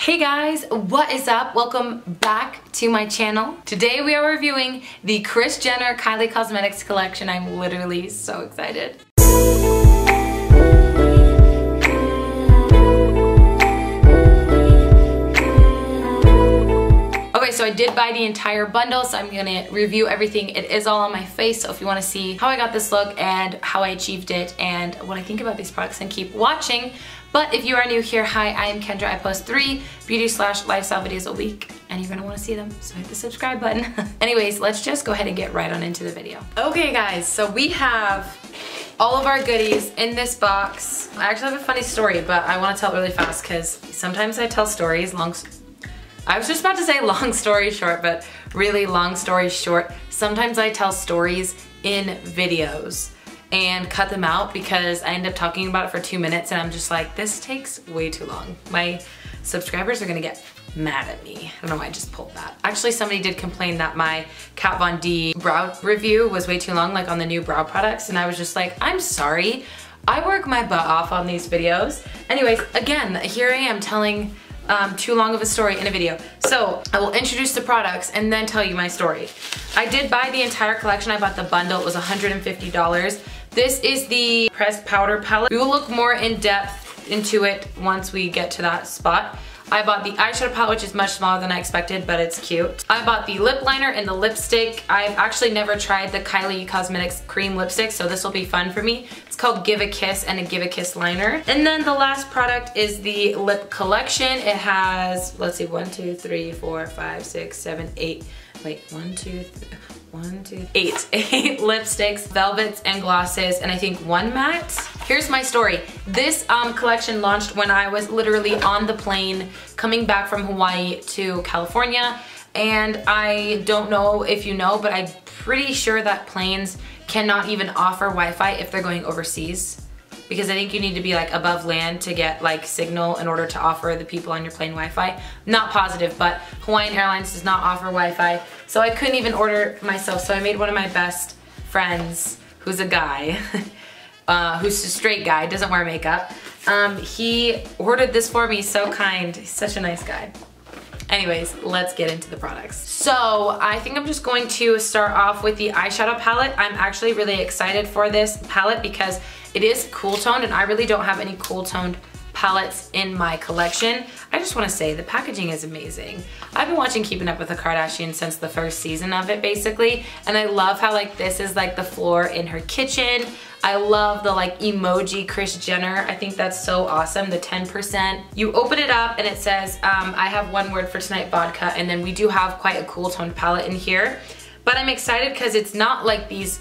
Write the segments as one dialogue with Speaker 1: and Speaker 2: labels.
Speaker 1: Hey guys, what is up? Welcome back to my channel. Today we are reviewing the Kris Jenner Kylie Cosmetics collection. I'm literally so excited. Okay, so I did buy the entire bundle, so I'm gonna review everything. It is all on my face, so if you wanna see how I got this look and how I achieved it and what I think about these products, then keep watching. But if you are new here, hi, I am Kendra. I post 3 beauty/lifestyle videos a week, and you're gonna wanna see them, so hit the subscribe button. Anyways, let's just go ahead and get right on into the video. Okay guys, so we have all of our goodies in this box. I actually have a funny story, but I wanna tell it really fast because sometimes I tell stories I was just about to say long story short, but really long story short, sometimes I tell stories in videos and cut them out because I end up talking about it for 2 minutes and I'm just like, this takes way too long. My subscribers are gonna get mad at me. I don't know why I just pulled that. Actually, somebody did complain that my Kat Von D brow review was way too long, like on the new brow products, and I was just like, I'm sorry. I work my butt off on these videos. Anyways, again, here I am telling too long of a story in a video. So I will introduce the products and then tell you my story. I did buy the entire collection. I bought the bundle. It was $150. This is the pressed powder palette. We will look more in depth into it once we get to that spot. I bought the eyeshadow palette, which is much smaller than I expected, but it's cute. I bought the lip liner and the lipstick. I've actually never tried the Kylie Cosmetics cream lipstick, so this will be fun for me. It's called Give a Kiss and a Give a Kiss liner. And then the last product is the lip collection. It has, let's see, 1, 2, 3, 4, 5, 6, 7, 8. Wait, 1, 2, 3, 1, 2, 8. 8 lipsticks, velvets, and glosses, and I think 1 matte. Here's my story. This collection launched when I was literally on the plane coming back from Hawaii to California, and I don't know if you know, but I'm pretty sure that planes cannot even offer Wi-Fi if they're going overseas, because I think you need to be like above land to get like signal in order to offer the people on your plane Wi-Fi. Not positive, but Hawaiian Airlines does not offer Wi-Fi, so I couldn't even order myself. So I made one of my best friends, who's a guy, who's a straight guy, doesn't wear makeup. He ordered this for me, so kind. He's such a nice guy. Anyways, let's get into the products. So I think I'm just going to start off with the eyeshadow palette. I'm actually really excited for this palette because it is cool toned, and I really don't have any cool toned palettes in my collection. I just want to say the packaging is amazing. I've been watching Keeping Up with the Kardashians since the first season of it, basically, and I love how like this is like the floor in her kitchen. I love the like emoji Kris Jenner. I think that's so awesome, the 10%. You open it up and it says, I have 1 word for tonight, vodka, and then we do have quite a cool toned palette in here. But I'm excited because it's not like these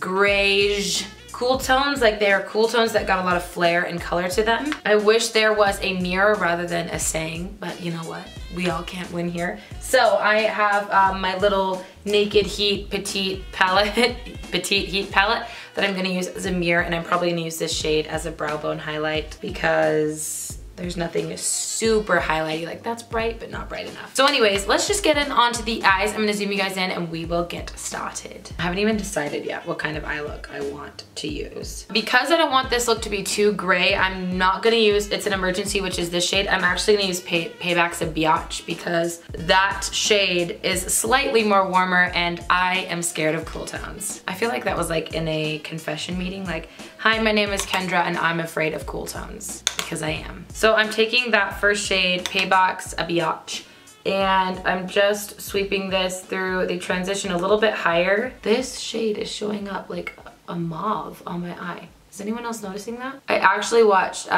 Speaker 1: grayish cool tones, like they are cool tones that got a lot of flair and color to them. I wish there was a mirror rather than a saying, but you know what? We all can't win here. So I have my little Naked Heat Petite palette, Petite Heat palette that I'm gonna use as a mirror, and I'm probably gonna use this shade as a brow bone highlight because there's nothing super highlighty, like that's bright but not bright enough. So anyways, let's just get in onto the eyes. I'm gonna zoom you guys in and we will get started. I haven't even decided yet what kind of eye look I want to use. Because I don't want this look to be too gray, I'm not gonna use It's an Emergency, which is this shade. I'm actually gonna use Payback's a Biatch because that shade is slightly more warmer and I am scared of cool tones. I feel like that was like in a confession meeting, like, hi, my name is Kendra and I'm afraid of cool tones, because I am. So I'm taking that first shade, Payback's a Biatch, and I'm just sweeping this through the transition a little bit higher. This shade is showing up like a mauve on my eye. Is anyone else noticing that? I actually watched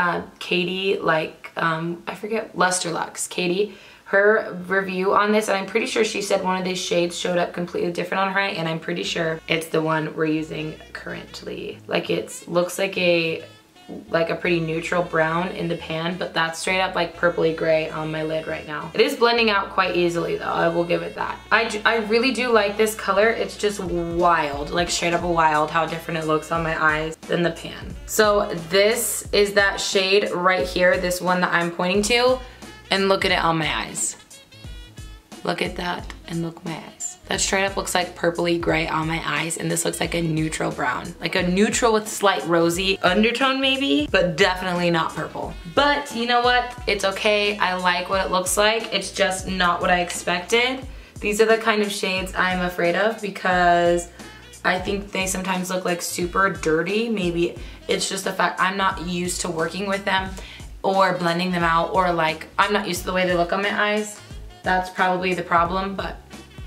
Speaker 1: Katie, like, I forget, Luster Lux, Katie, her review on this, and I'm pretty sure she said one of these shades showed up completely different on her eye, and I'm pretty sure it's the one we're using currently. Like looks like a pretty neutral brown in the pan, but that's straight up like purpley gray on my lid right now. It is blending out quite easily though, I will give it that. I really do like this color. It's just wild, like straight up wild how different it looks on my eyes than the pan. So this is that shade right here, this one that I'm pointing to, and look at it on my eyes. Look at that and look at my eyes. That straight up looks like purpley gray on my eyes, and this looks like a neutral brown. Like a neutral with slight rosy undertone maybe, but definitely not purple. But you know what? It's okay. I like what it looks like. It's just not what I expected. These are the kind of shades I'm afraid of because I think they sometimes look like super dirty. Maybe it's just the fact I'm not used to working with them or blending them out, or like I'm not used to the way they look on my eyes. That's probably the problem. But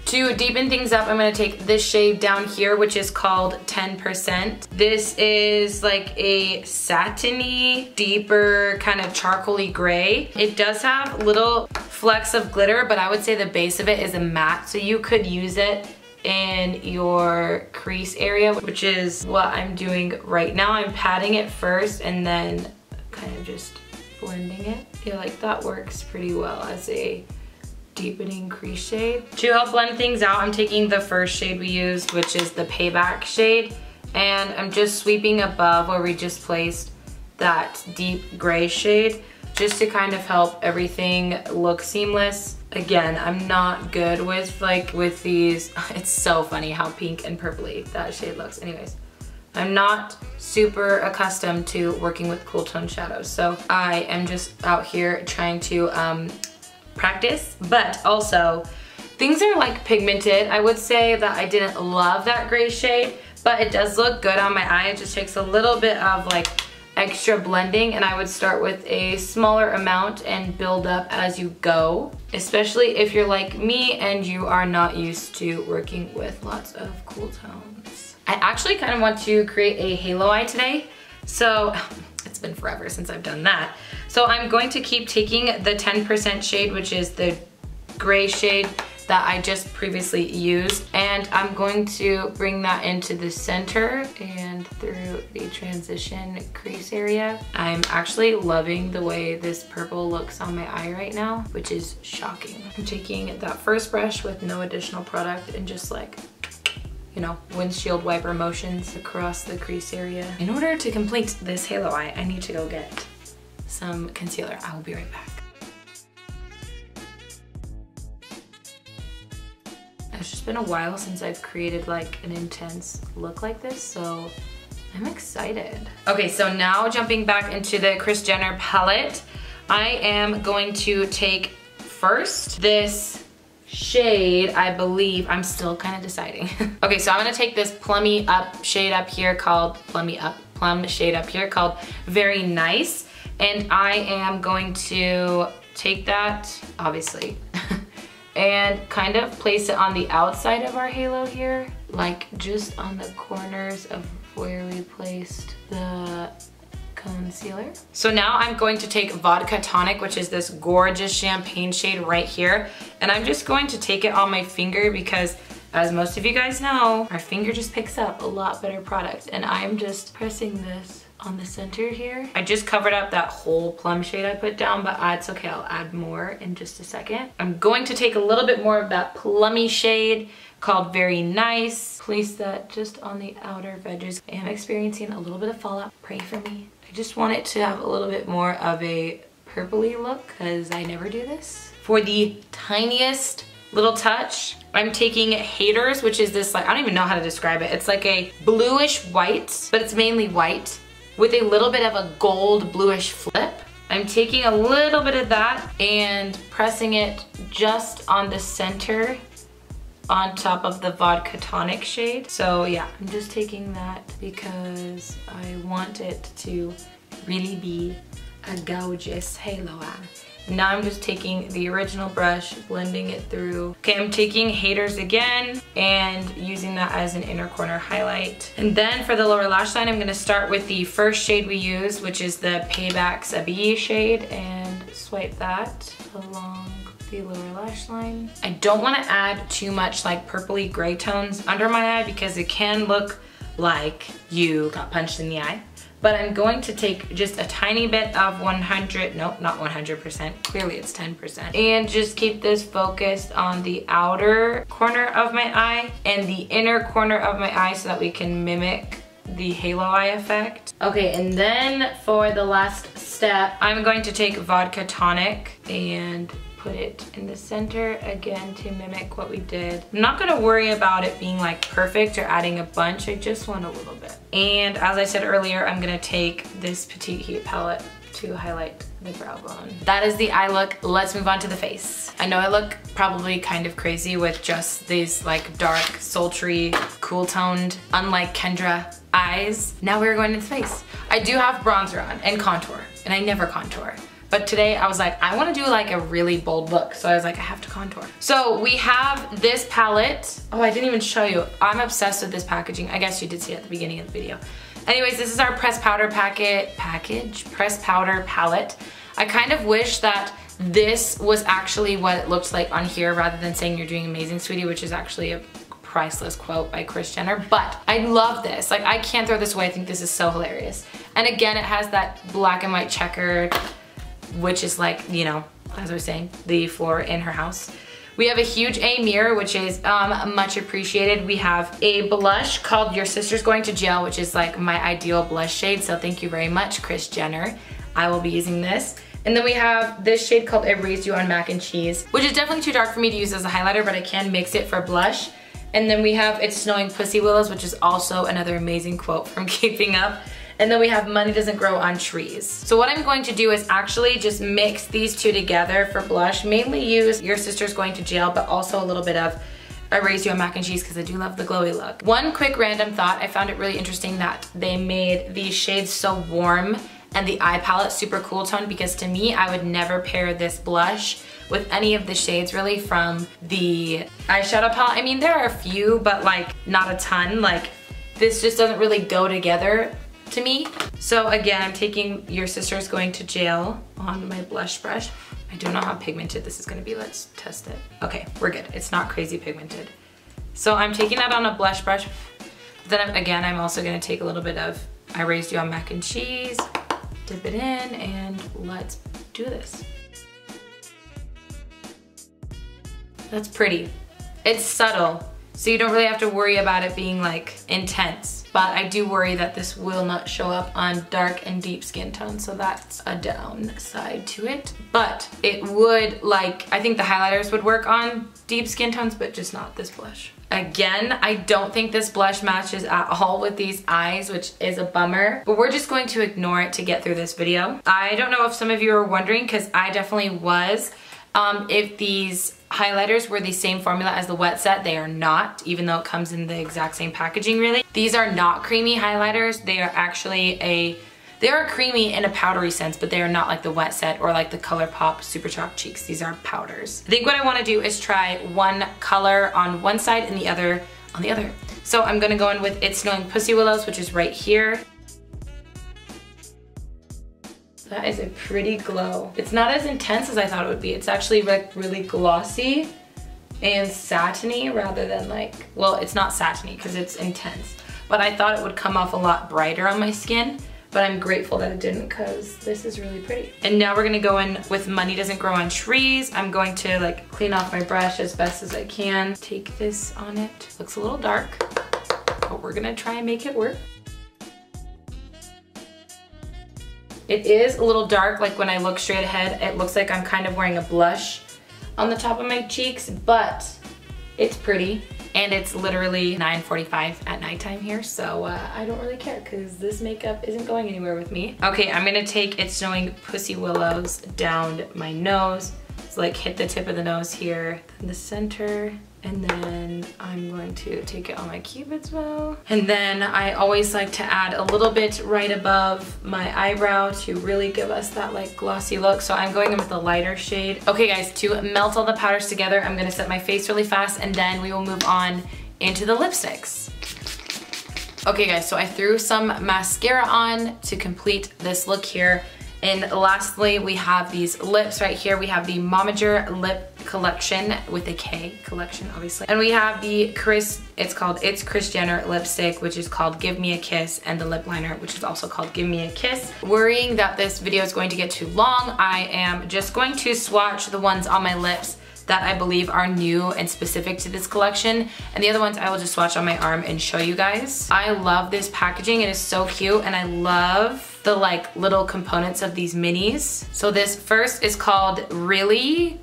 Speaker 1: to deepen things up, I'm gonna take this shade down here, which is called 10%. This is like a satiny, deeper, kind of charcoaly gray. It does have little flecks of glitter, but I would say the base of it is a matte, so you could use it in your crease area, which is what I'm doing right now. I'm patting it first and then kind of just blending it. Yeah, like that works pretty well as a deepening crease shade. To help blend things out, I'm taking the first shade we used, which is the Payback shade, and I'm just sweeping above where we just placed that deep gray shade, just to kind of help everything look seamless. Again, I'm not good with these. It's so funny how pink and purpley that shade looks. Anyways, I'm not super accustomed to working with cool tone shadows, so I am just out here trying to practice. But also, things are like pigmented. I would say that I didn't love that gray shade, but it does look good on my eye. It just takes a little bit of like extra blending, and I would start with a smaller amount and build up as you go, especially if you're like me and you are not used to working with lots of cool tones. I actually kind of want to create a halo eye today, so it's been forever since I've done that. So I'm going to keep taking the 10% shade, which is the gray shade that I just previously used, and I'm going to bring that into the center and through the transition crease area. I'm actually loving the way this purple looks on my eye right now, which is shocking. I'm taking that first brush with no additional product and just like, you know, windshield wiper motions across the crease area. In order to complete this halo eye, I need to go get some concealer. I will be right back. It's just been a while since I've created like an intense look like this, so I'm excited. Okay, so now jumping back into the Kris Jenner palette, I am going to take first this shade, I believe. I'm still kind of deciding. Okay, so I'm gonna take this plummy up shade up here called plum shade up here called Very Nice, and I am going to take that, obviously, and kind of place it on the outside of our halo here, like just on the corners of where we placed the concealer. So now I'm going to take Vodka Tonic, which is this gorgeous champagne shade right here, and I'm just going to take it on my finger because, as most of you guys know, our finger just picks up a lot better product, and I'm just pressing this on the center here. I just covered up that whole plum shade I put down, but it's okay, I'll add more in just a second. I'm going to take a little bit more of that plummy shade called Very Nice, place that just on the outer edges. I am experiencing a little bit of fallout, pray for me. I just want it to have a little bit more of a purpley look because I never do this. For the tiniest little touch, I'm taking Haters, which is this, like, I don't even know how to describe it. It's like a bluish white, but it's mainly white, with a little bit of a gold bluish flip. I'm taking a little bit of that and pressing it just on the center on top of the Vodka Tonic shade. So yeah, I'm just taking that because I want it to really be a gorgeous halo eye. Now I'm just taking the original brush, blending it through. Okay, I'm taking Haters again and using that as an inner corner highlight. And then for the lower lash line, I'm gonna start with the first shade we used, which is the Payback Sabi shade, and swipe that along the lower lash line. I don't wanna add too much like purpley gray tones under my eye because it can look like you got punched in the eye. But I'm going to take just a tiny bit of 100, nope, not 100%, clearly it's 10%. And just keep this focused on the outer corner of my eye and the inner corner of my eye so that we can mimic the halo eye effect. Okay, and then for the last step, I'm going to take vodka tonic and put it in the center again to mimic what we did. I'm not gonna worry about it being like perfect or adding a bunch. I just want a little bit. And as I said earlier, I'm gonna take this Petite Heat palette to highlight the brow bone. That is the eye look. Let's move on to the face. I know I look probably kind of crazy with just these like dark, sultry, cool toned, unlike Kendra eyes. Now we're going into the face. I do have bronzer on and contour, and I never contour. But today I was like, I wanna do like a really bold look. So I was like, I have to contour. So we have this palette. Oh, I didn't even show you. I'm obsessed with this packaging. I guess you did see it at the beginning of the video. Anyways, this is our pressed powder pressed powder palette. I kind of wish that this was actually what it looked like on here rather than saying you're doing amazing, sweetie, which is actually a priceless quote by Kris Jenner. But I love this. Like, I can't throw this away. I think this is so hilarious. And again, it has that black and white checkered, which is like, you know, as I was saying, the floor in her house. We have a huge A mirror, which is much appreciated. We have a blush called Your Sister's Going to Jail, which is like my ideal blush shade. So thank you very much, Kris Jenner. I will be using this. And then we have this shade called I Raised You on Mac and Cheese, which is definitely too dark for me to use as a highlighter, but I can mix it for blush. And then we have It's Snowing Pussy Willows, which is also another amazing quote from Keeping Up. And then we have Money Doesn't Grow on Trees. So what I'm going to do is actually just mix these two together for blush. Mainly use Your Sister's Going to Jail, but also a little bit of I Raised You on Mac and Cheese because I do love the glowy look. One quick random thought, I found it really interesting that they made these shades so warm and the eye palette super cool tone, because to me, I would never pair this blush with any of the shades really from the eyeshadow palette. I mean, there are a few, but like not a ton. Like, this just doesn't really go together to me. So again, I'm taking Your Sister's Going to Jail on my blush brush. I don't know how pigmented this is gonna be. Let's test it. Okay, we're good. It's not crazy pigmented. So I'm taking that on a blush brush. Then again, I'm also gonna take a little bit of I Raised You on Mac and Cheese, dip it in, and let's do this. That's pretty. It's subtle, so you don't really have to worry about it being like intense. But I do worry that this will not show up on dark and deep skin tones, so that's a downside to it. But it would, like, I think the highlighters would work on deep skin tones, but just not this blush. Again, I don't think this blush matches at all with these eyes, which is a bummer, but we're just going to ignore it to get through this video. I don't know if some of you are wondering, because I definitely was, if these highlighters were the same formula as the wet set. They are not, even though it comes in the exact same packaging really. These are not creamy highlighters. They are actually they are creamy in a powdery sense, but they are not like the wet set or like the ColourPop Super Chalk Cheeks. These are powders. I think what I want to do is try one color on one side and the other on the other. So I'm gonna go in with It's Snowing Pussy Willows, which is right here. That is a pretty glow. It's not as intense as I thought it would be. It's actually like really glossy and satiny rather than like, well, it's not satiny because it's intense, but I thought it would come off a lot brighter on my skin, but I'm grateful that it didn't because this is really pretty. And now we're gonna go in with Money Doesn't Grow on Trees. I'm going to like clean off my brush as best as I can. Take this on it. Looks a little dark, but we're gonna try and make it work. It is a little dark, like when I look straight ahead, it looks like I'm kind of wearing a blush on the top of my cheeks, but it's pretty. And it's literally 9:45 at nighttime here, so I don't really care because this makeup isn't going anywhere with me. Okay, I'm gonna take It's Snowing Pussy Willows down my nose. So like hit the tip of the nose here, then the center, and then I'm going to take it on my cupid's bow. And then I always like to add a little bit right above my eyebrow to really give us that like glossy look. So I'm going in with a lighter shade. Okay guys, to melt all the powders together, I'm gonna set my face really fast and then we will move on into the lipsticks. Okay guys, so I threw some mascara on to complete this look here. And lastly, we have these lips right here. We have the Momager Lip Collection with a K, collection obviously. And we have the it's Kris Jenner lipstick, which is called Give Me a Kiss, and the lip liner, which is also called Give Me a Kiss. Worrying that this video is going to get too long, I am just going to swatch the ones on my lips that I believe are new and specific to this collection. And the other ones I will just swatch on my arm and show you guys. I love this packaging, it is so cute, and I love the like little components of these minis. So this first is called Really?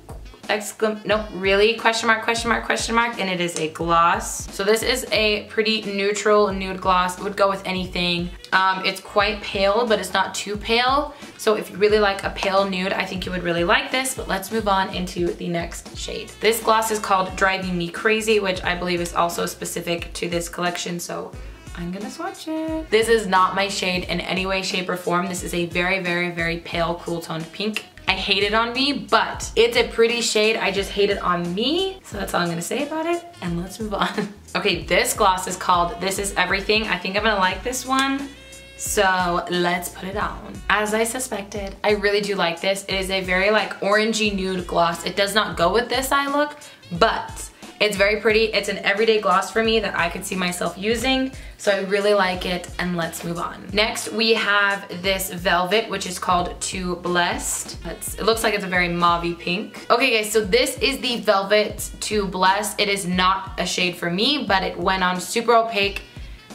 Speaker 1: Really? Question mark, question mark, question mark, and it is a gloss. So this is a pretty neutral nude gloss. It would go with anything. It's quite pale, but it's not too pale. So if you really like a pale nude, I think you would really like this, but let's move on into the next shade. This gloss is called Driving Me Crazy, which I believe is also specific to this collection, so I'm gonna swatch it. This is not my shade in any way, shape, or form. This is a very, very, very pale, cool toned pink. I hate it on me, but it's a pretty shade. I just hate it on me. So that's all I'm gonna say about it, and let's move on. Okay, this gloss is called This Is Everything. I think I'm gonna like this one. So let's put it on. As I suspected, I really do like this. It is a very like orangey nude gloss. It does not go with this eye look, but it's very pretty. It's an everyday gloss for me that I could see myself using. So I really like it, and let's move on. Next, we have this Velvet, which is called Too Blessed. It looks like it's a very mauvey pink. Okay guys, so this is the Velvet Too Blessed. It is not a shade for me, but it went on super opaque,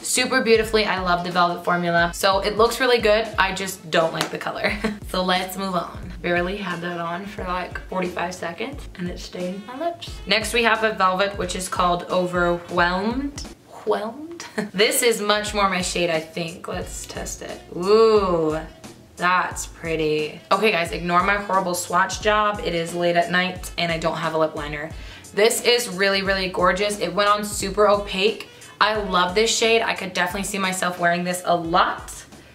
Speaker 1: super beautifully. I love the Velvet formula. So it looks really good. I just don't like the color. So let's move on. Barely had that on for like 45 seconds and it stained my lips. Next we have a Velvet, which is called Overwhelmed. This is much more my shade, I think. Let's test it. Ooh, that's pretty. Okay guys, ignore my horrible swatch job. It is late at night and I don't have a lip liner. This is really, really gorgeous. It went on super opaque. I love this shade. I could definitely see myself wearing this a lot.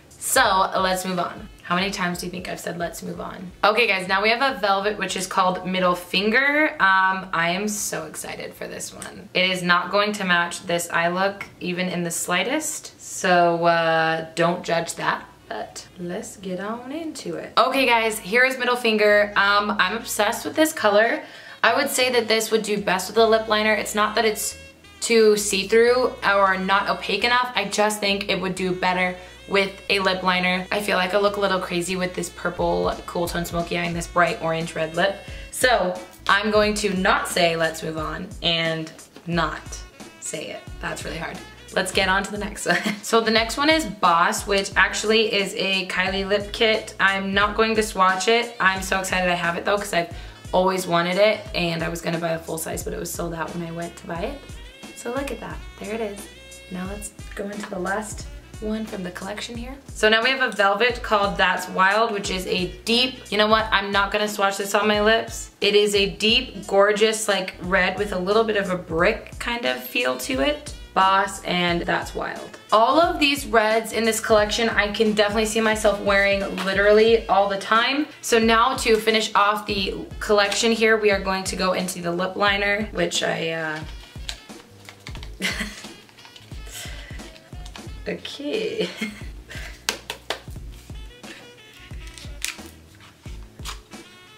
Speaker 1: So let's move on. How many times do you think I've said let's move on? Okay guys, now we have a Velvet, which is called Middle Finger. I am so excited for this one. It is not going to match this eye look even in the slightest. So don't judge that, but let's get on into it. Okay guys, here is Middle Finger. I'm obsessed with this color. I would say that this would do best with a lip liner. It's not that it's too see-through or not opaque enough. I just think it would do better with a lip liner. I feel like I look a little crazy with this purple cool tone smoky eye and this bright orange red lip. So I'm going to not say let's move on and not say it. That's really hard. Let's get on to the next one. So the next one is Boss, which actually is a Kylie lip kit. I'm not going to swatch it. I'm so excited I have it though, because I've always wanted it and I was gonna buy a full size, but it was sold out when I went to buy it. So look at that, there it is. Now let's go into the last one from the collection here. So now we have a Velvet called That's Wild, which is a deep, you know what, I'm not gonna swatch this on my lips. It is a deep, gorgeous, like red with a little bit of a brick kind of feel to it. Boss and That's Wild. All of these reds in this collection, I can definitely see myself wearing literally all the time. So now to finish off the collection here, we are going to go into the lip liner, which I, okay.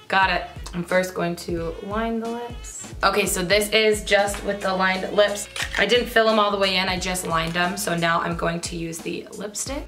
Speaker 1: Got it. I'm first going to line the lips. Okay, so this is just with the lined lips. I didn't fill them all the way in, I just lined them. So now I'm going to use the lipstick.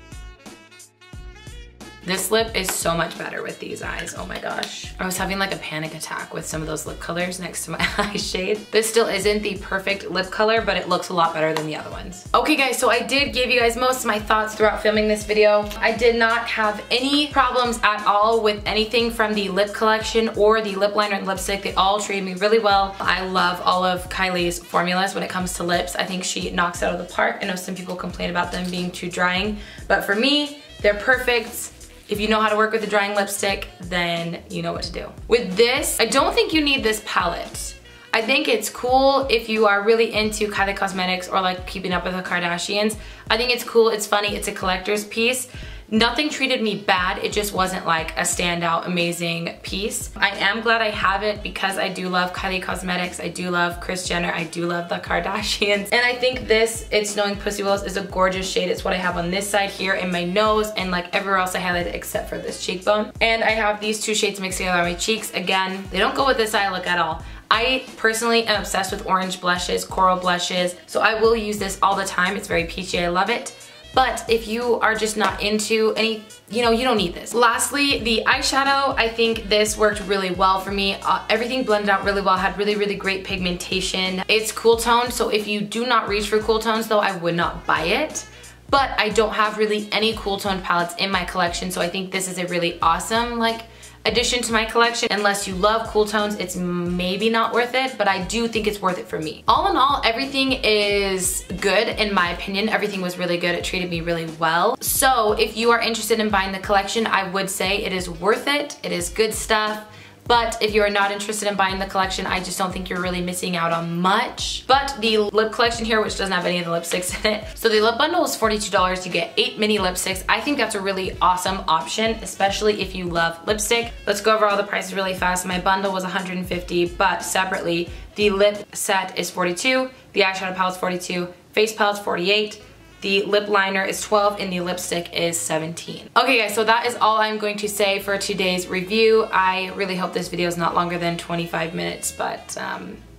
Speaker 1: This lip is so much better with these eyes, oh my gosh. I was having like a panic attack with some of those lip colors next to my eye shade. This still isn't the perfect lip color, but it looks a lot better than the other ones. Okay guys, so I did give you guys most of my thoughts throughout filming this video. I did not have any problems at all with anything from the lip collection or the lip liner and lipstick. They all treated me really well. I love all of Kylie's formulas when it comes to lips. I think she knocks it out of the park. I know some people complain about them being too drying, but for me, they're perfect. If you know how to work with a drying lipstick, then you know what to do. With this, I don't think you need this palette. I think it's cool if you are really into Kylie Cosmetics or like keeping up with the Kardashians. I think it's cool, it's funny, it's a collector's piece. Nothing treated me bad, it just wasn't like a standout amazing piece. I am glad I have it because I do love Kylie Cosmetics, I do love Kris Jenner, I do love the Kardashians. And I think this, It's Snowing Pussy Willows, is a gorgeous shade. It's what I have on this side here in my nose and like everywhere else I highlighted except for this cheekbone. And I have these two shades mixed together on my cheeks. Again, they don't go with this eye look at all. I personally am obsessed with orange blushes, coral blushes, so I will use this all the time. It's very peachy, I love it. But if you are just not into any, you don't need this. Lastly, the eyeshadow, I think this worked really well for me. Everything blended out really well, had really, really great pigmentation. It's cool tone, so if you do not reach for cool tones though, I would not buy it. but I don't have really any cool toned palettes in my collection, so I think this is a really awesome like addition to my collection. Unless you love cool tones, it's maybe not worth it, but I do think it's worth it for me. All in all, everything is good in my opinion. Everything was really good. It treated me really well. So if you are interested in buying the collection, I would say it is worth it. It is good stuff. But if you are not interested in buying the collection, I just don't think you're really missing out on much. But the lip collection here, which doesn't have any of the lipsticks in it. So the lip bundle is $42. You get 8 mini lipsticks. I think that's a really awesome option, especially if you love lipstick. Let's go over all the prices really fast. My bundle was $150, but separately, the lip set is $42, the eyeshadow palette is $42, face palette is $48, the lip liner is $12, and the lipstick is $17. Okay guys, so that is all I'm going to say for today's review. I really hope this video is not longer than 25 minutes, but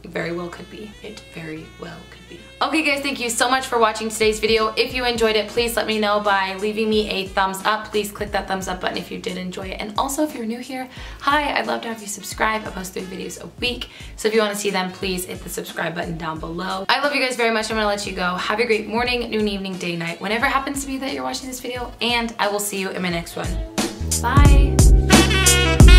Speaker 1: very well could be. It very well could be. Okay guys, thank you so much for watching today's video. If you enjoyed it, please let me know by leaving me a thumbs up. Please click that thumbs up button if you did enjoy it. And also if you're new here, hi, I'd love to have you subscribe. I post 3 videos a week. So if you want to see them, please hit the subscribe button down below. I love you guys very much. I'm gonna let you go. Have a great morning, noon, evening, day, night, whenever it happens to be that you're watching this video. And I will see you in my next one. Bye.